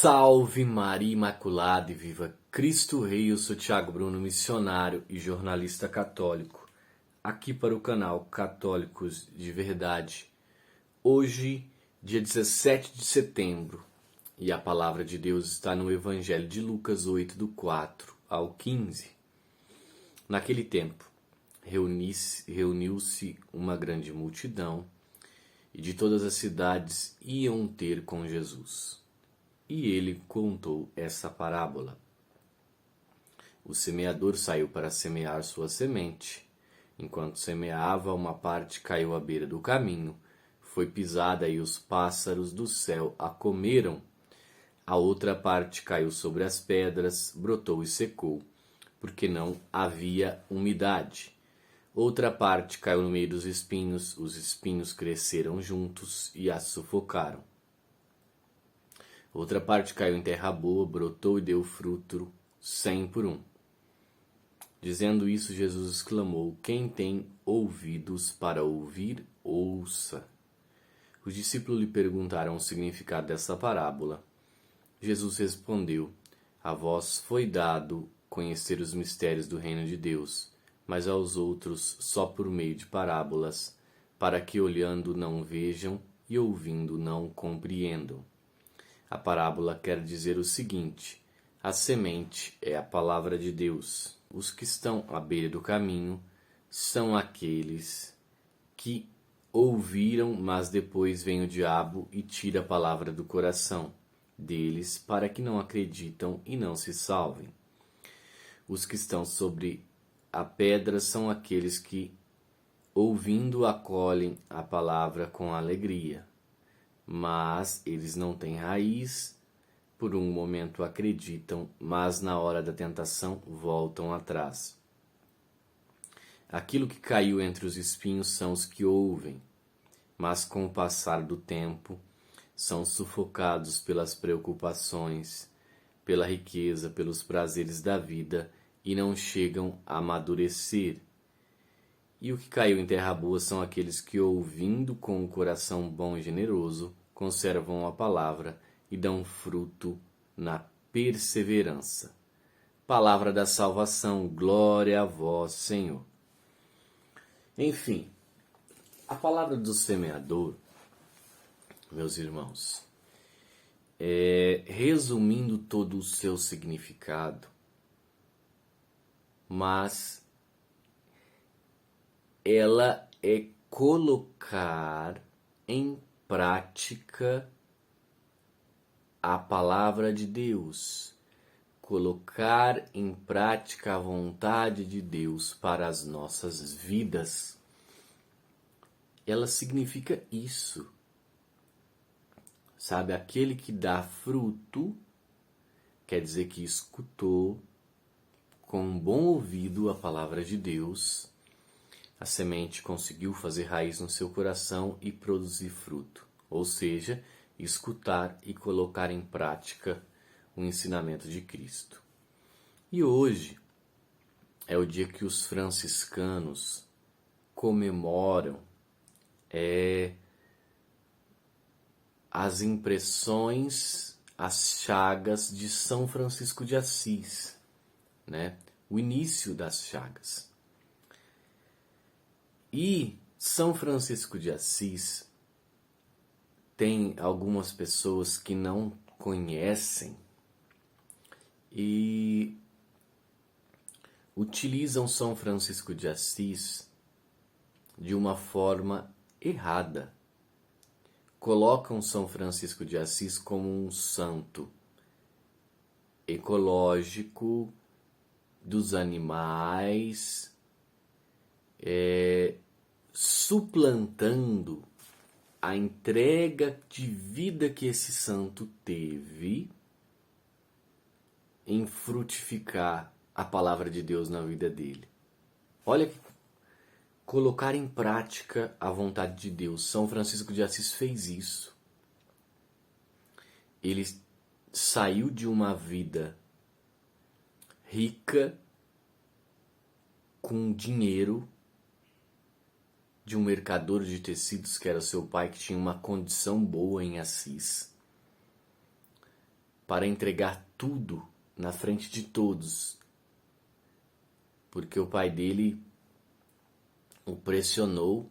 Salve Maria Imaculada e viva Cristo Rei! Eu sou Thiago Bruno, missionário e jornalista católico, aqui para o canal Católicos de Verdade. Hoje, dia 17 de setembro, e a palavra de Deus está no Evangelho de Lucas 8, do 4 ao 15. Naquele tempo, reuniu-se uma grande multidão, e de todas as cidades iam ter com Jesus. E ele contou essa parábola. O semeador saiu para semear sua semente. Enquanto semeava, uma parte caiu à beira do caminho, foi pisada e os pássaros do céu a comeram. A outra parte caiu sobre as pedras, brotou e secou, porque não havia umidade. Outra parte caiu no meio dos espinhos, os espinhos cresceram juntos e a sufocaram. Outra parte caiu em terra boa, brotou e deu fruto 100 por 1. Dizendo isso, Jesus exclamou: Quem tem ouvidos para ouvir, ouça. Os discípulos lhe perguntaram o significado dessa parábola. Jesus respondeu: A vós foi dado conhecer os mistérios do reino de Deus, mas aos outros só por meio de parábolas, para que olhando não vejam e ouvindo não compreendam. A parábola quer dizer o seguinte: a semente é a palavra de Deus. Os que estão à beira do caminho são aqueles que ouviram, mas depois vem o diabo e tira a palavra do coração deles para que não acreditam e não se salvem. Os que estão sobre a pedra são aqueles que, ouvindo, acolhem a palavra com alegria. Mas eles não têm raiz, por um momento acreditam, mas na hora da tentação voltam atrás. Aquilo que caiu entre os espinhos são os que ouvem, mas com o passar do tempo são sufocados pelas preocupações, pela riqueza, pelos prazeres da vida e não chegam a amadurecer. E o que caiu em terra boa são aqueles que, ouvindo com o coração bom e generoso, conservam a palavra e dão fruto na perseverança. Palavra da salvação, glória a vós, Senhor. Enfim, a palavra do semeador, meus irmãos, resumindo todo o seu significado, mas ela é colocar em prática a palavra de Deus, colocar em prática a vontade de Deus para as nossas vidas. Ela significa isso. Sabe, aquele que dá fruto, quer dizer que escutou com um bom ouvido a palavra de Deus. A semente conseguiu fazer raiz no seu coração e produzir fruto, ou seja, escutar e colocar em prática o ensinamento de Cristo. E hoje é o dia que os franciscanos comemoram as impressões, as chagas de São Francisco de Assis, né? O início das chagas. E São Francisco de Assis tem algumas pessoas que não conhecem e utilizam São Francisco de Assis de uma forma errada. Colocam São Francisco de Assis como um santo ecológico dos animais, suplantando a entrega de vida que esse santo teve em frutificar a palavra de Deus na vida dele. Olha que colocar em prática a vontade de Deus. São Francisco de Assis fez isso. Ele saiu de uma vida rica, com dinheiro, de um mercador de tecidos que era seu pai, que tinha uma condição boa em Assis. para entregar tudo na frente de todos, porque o pai dele o pressionou,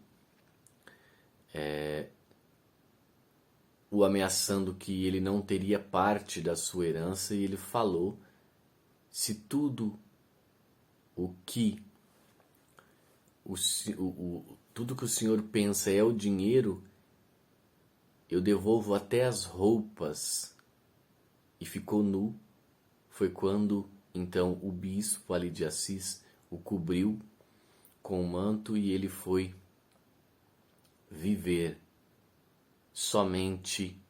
o ameaçando que ele não teria parte da sua herança, e ele falou: se tudo o que tudo que o senhor pensa é o dinheiro, eu devolvo até as roupas. E ficou nu. Foi quando então o bispo ali de Assis o cobriu com o manto e ele foi viver somente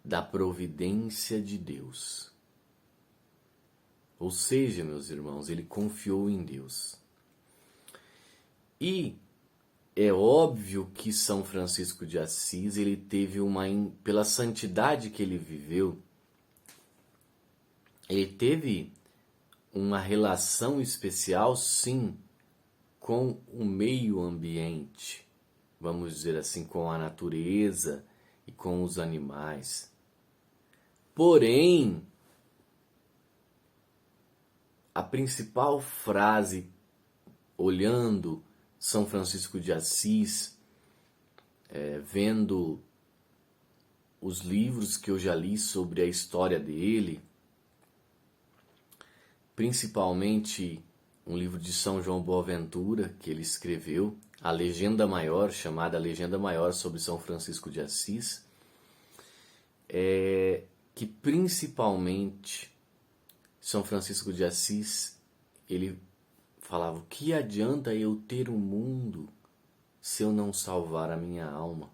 da providência de Deus. Ou seja, meus irmãos, ele confiou em Deus. E é óbvio que São Francisco de Assis, ele teve pela santidade que ele viveu, ele teve uma relação especial, sim, com o meio ambiente, vamos dizer assim, com a natureza e com os animais. Porém, a principal frase, olhando São Francisco de Assis, vendo os livros que eu já li sobre a história dele, principalmente um livro de São João Boaventura, que ele escreveu, a Legenda Maior, chamada Legenda Maior sobre São Francisco de Assis, que principalmente São Francisco de Assis, ele falava: o que adianta eu ter um mundo se eu não salvar a minha alma?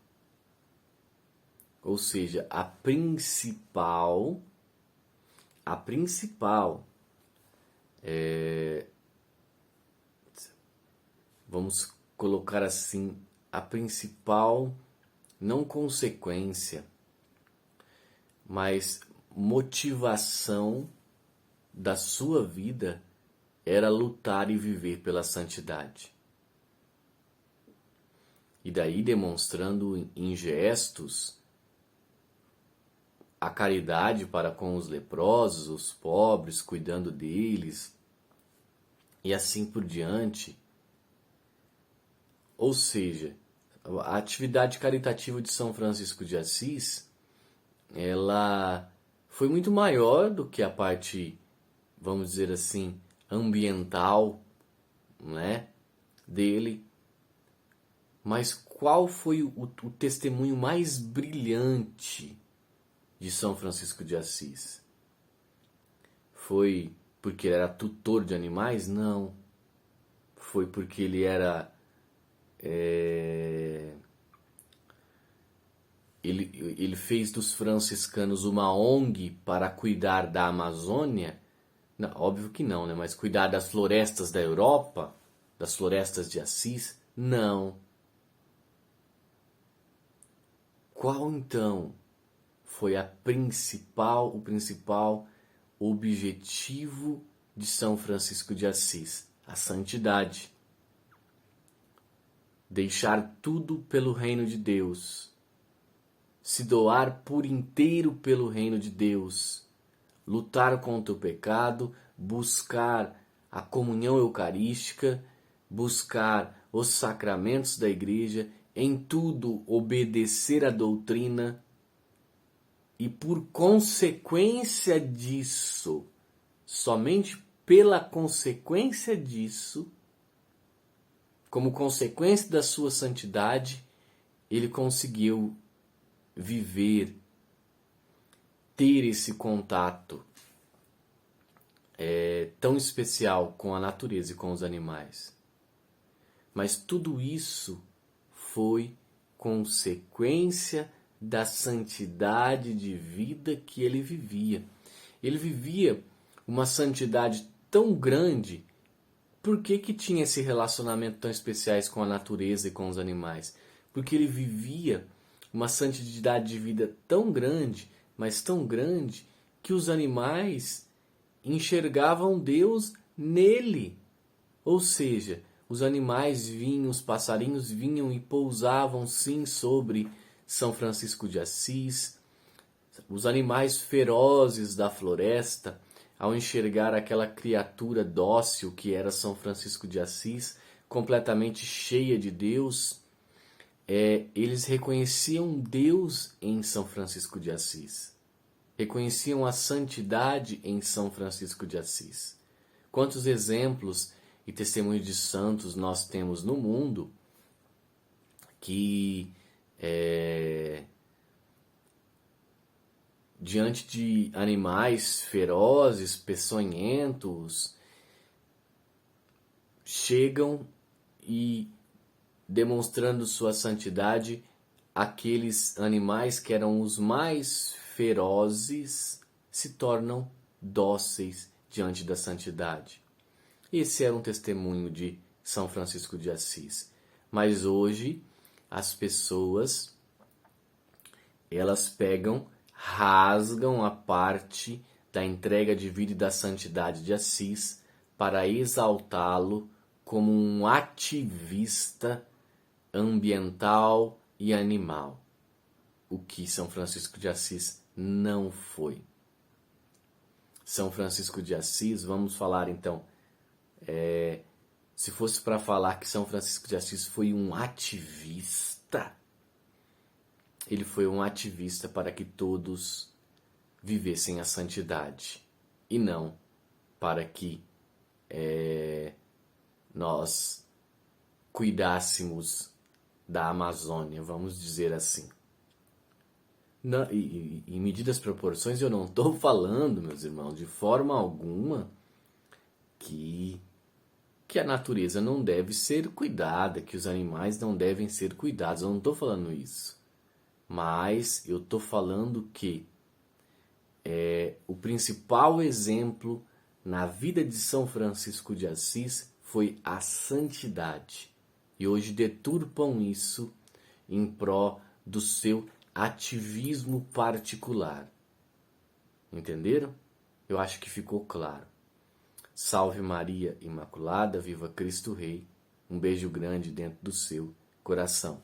Ou seja, a principal, vamos colocar assim, a principal, não consequência, mas motivação da sua vida era lutar e viver pela santidade. E daí demonstrando em gestos a caridade para com os leprosos, os pobres, cuidando deles, e assim por diante. Ou seja, a atividade caritativa de São Francisco de Assis, ela foi muito maior do que a parte, vamos dizer assim, ambiental, né, dele. Mas qual foi o testemunho mais brilhante de São Francisco de Assis? Foi porque ele era tutor de animais? Não. Foi porque ele era... Ele fez dos franciscanos uma ONG para cuidar da Amazônia? Não, óbvio que não, né? Mas cuidar das florestas da Europa, das florestas de Assis? Não. Qual então foi o principal objetivo de São Francisco de Assis? A santidade. Deixar tudo pelo reino de Deus. Se doar por inteiro pelo reino de Deus. Lutar contra o pecado, buscar a comunhão eucarística, buscar os sacramentos da igreja, em tudo obedecer à doutrina e por consequência disso, somente pela consequência disso, como consequência da sua santidade, ele conseguiu viver, ter esse contato tão especial com a natureza e com os animais. Mas tudo isso foi consequência da santidade de vida que ele vivia. Ele vivia uma santidade tão grande. Por que tinha esse relacionamento tão especiais com a natureza e com os animais? Porque ele vivia uma santidade de vida tão grande, mas tão grande, que os animais enxergavam Deus nele. Ou seja, os animais vinham, os passarinhos vinham e pousavam sim sobre São Francisco de Assis. Os animais ferozes da floresta, ao enxergar aquela criatura dócil que era São Francisco de Assis, completamente cheia de Deus, eles reconheciam Deus em São Francisco de Assis. Reconheciam a santidade em São Francisco de Assis. Quantos exemplos e testemunhos de santos nós temos no mundo que, diante de animais ferozes, peçonhentos, chegam e, demonstrando sua santidade, aqueles animais que eram os mais ferozes se tornam dóceis diante da santidade. Esse era um testemunho de São Francisco de Assis. Mas hoje as pessoas, elas pegam, rasgam a parte da entrega de vida e da santidade de Assis para exaltá-lo como um ativista ambiental e animal, o que São Francisco de Assis não foi. São Francisco de Assis, vamos falar então, se fosse para falar que São Francisco de Assis foi um ativista, ele foi um ativista para que todos vivessem a santidade e não para que nós cuidássemos da Amazônia, vamos dizer assim. Em medidas proporções, eu não estou falando, meus irmãos, de forma alguma que a natureza não deve ser cuidada, que os animais não devem ser cuidados. Eu não estou falando isso. Mas eu estou falando que o principal exemplo na vida de São Francisco de Assis foi a santidade. E hoje deturpam isso em pró do seu ativismo particular. Entenderam? Eu acho que ficou claro. Salve Maria Imaculada, viva Cristo Rei. Um beijo grande dentro do seu coração.